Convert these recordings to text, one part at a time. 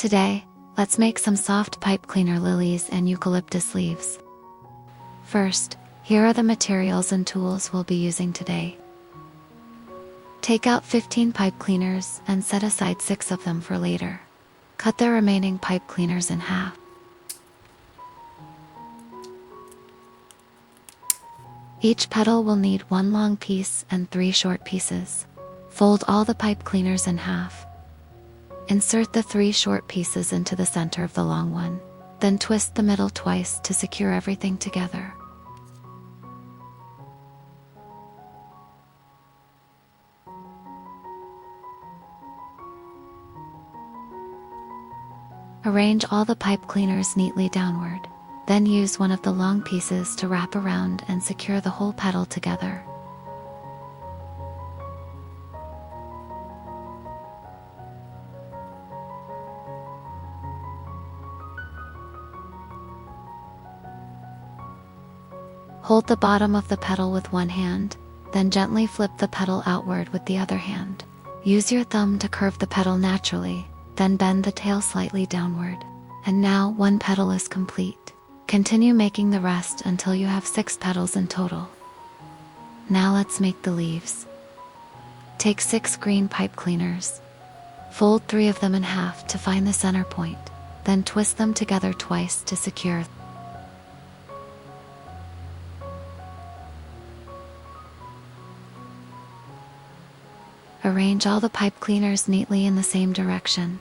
Today, let's make some soft pipe cleaner lilies and eucalyptus leaves. First, here are the materials and tools we'll be using today. Take out 15 pipe cleaners and set aside 6 of them for later. Cut the remaining pipe cleaners in half. Each petal will need 1 long piece and 3 short pieces. Fold all the pipe cleaners in half. Insert the 3 short pieces into the center of the long one, then twist the middle twice to secure everything together. Arrange all the pipe cleaners neatly downward, then use one of the long pieces to wrap around and secure the whole petal together. Hold the bottom of the petal with one hand, then gently flip the petal outward with the other hand. Use your thumb to curve the petal naturally, then bend the tail slightly downward. And now 1 petal is complete. Continue making the rest until you have 6 petals in total. Now let's make the leaves. Take 6 green pipe cleaners. Fold 3 of them in half to find the center point, then twist them together twice to secure. Arrange all the pipe cleaners neatly in the same direction.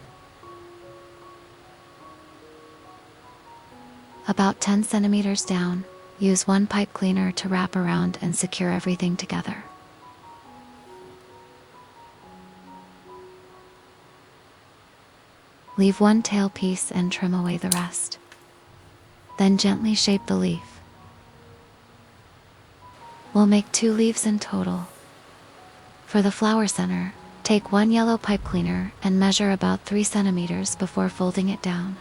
About 10 centimeters down, use 1 pipe cleaner to wrap around and secure everything together. Leave 1 tail piece and trim away the rest. Then gently shape the leaf. We'll make 2 leaves in total. For the flower center, take 1 yellow pipe cleaner and measure about 3 centimeters before folding it down.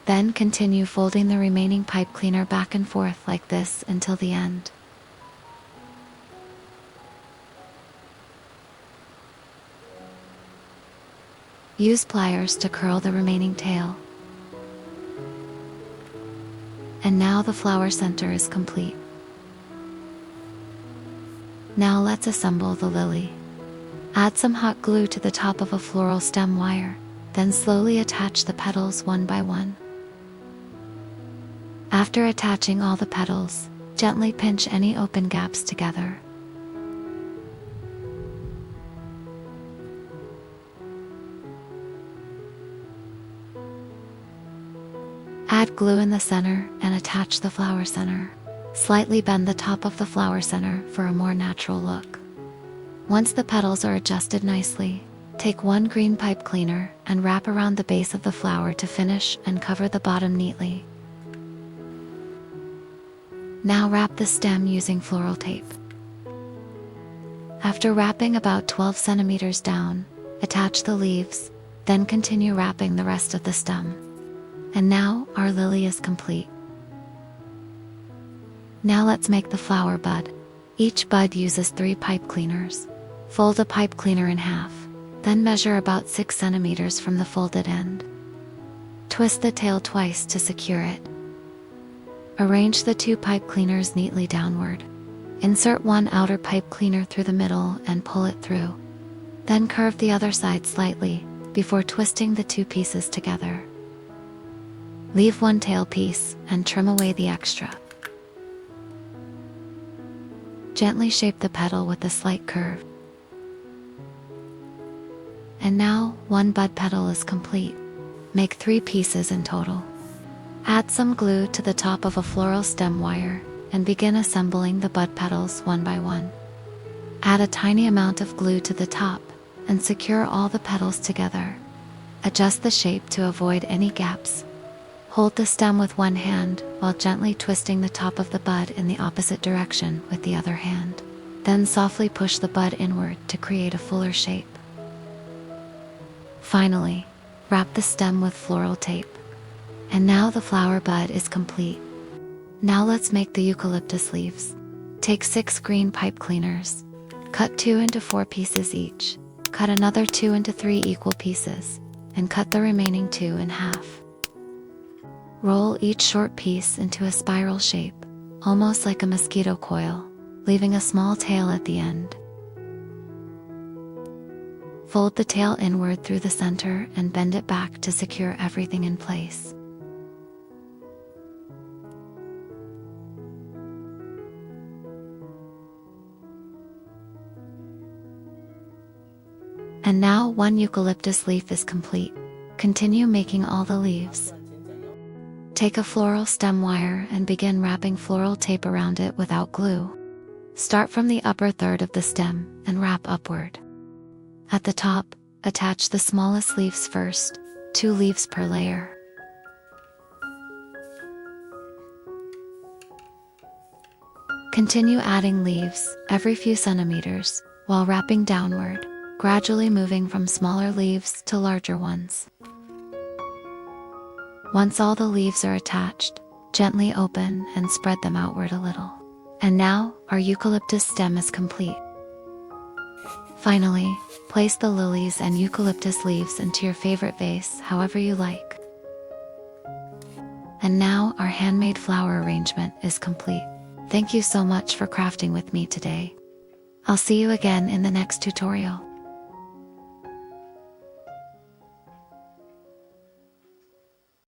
Then continue folding the remaining pipe cleaner back and forth like this until the end. Use pliers to curl the remaining tail. And now the flower center is complete. Now let's assemble the lily. Add some hot glue to the top of a floral stem wire, then slowly attach the petals one by one. After attaching all the petals, gently pinch any open gaps together. Add glue in the center and attach the flower center. Slightly bend the top of the flower center for a more natural look. Once the petals are adjusted nicely, take 1 green pipe cleaner and wrap around the base of the flower to finish and cover the bottom neatly. Now wrap the stem using floral tape. After wrapping about 12 centimeters down, attach the leaves, then continue wrapping the rest of the stem. And now our lily is complete. Now let's make the flower bud. Each bud uses 3 pipe cleaners. Fold a pipe cleaner in half, then measure about 6 centimeters from the folded end. Twist the tail twice to secure it. Arrange the 2 pipe cleaners neatly downward. Insert 1 outer pipe cleaner through the middle and pull it through. Then curve the other side slightly before twisting the 2 pieces together. Leave 1 tail piece and trim away the extra. Gently shape the petal with a slight curve. And now 1 bud petal is complete. Make 3 pieces in total. Add some glue to the top of a floral stem wire and begin assembling the bud petals one by one. Add a tiny amount of glue to the top and secure all the petals together. Adjust the shape to avoid any gaps. Hold the stem with one hand while gently twisting the top of the bud in the opposite direction with the other hand. Then softly push the bud inward to create a fuller shape. Finally, wrap the stem with floral tape. And now the flower bud is complete. Now let's make the eucalyptus leaves. Take 6 green pipe cleaners. Cut 2 into 4 pieces each. Cut another 2 into 3 equal pieces. and cut the remaining 2 in half. Roll each short piece into a spiral shape, almost like a mosquito coil, leaving a small tail at the end. Fold the tail inward through the center and bend it back to secure everything in place. And now one eucalyptus leaf is complete. Continue making all the leaves. Take a floral stem wire and begin wrapping floral tape around it without glue. Start from the upper third of the stem and wrap upward. At the top, attach the smallest leaves first, 2 leaves per layer. Continue adding leaves every few centimeters while wrapping downward, gradually moving from smaller leaves to larger ones. Once all the leaves are attached, gently open and spread them outward a little. And now, our eucalyptus stem is complete. Finally, place the lilies and eucalyptus leaves into your favorite vase however you like. And now, our handmade flower arrangement is complete. Thank you so much for crafting with me today. I'll see you again in the next tutorial.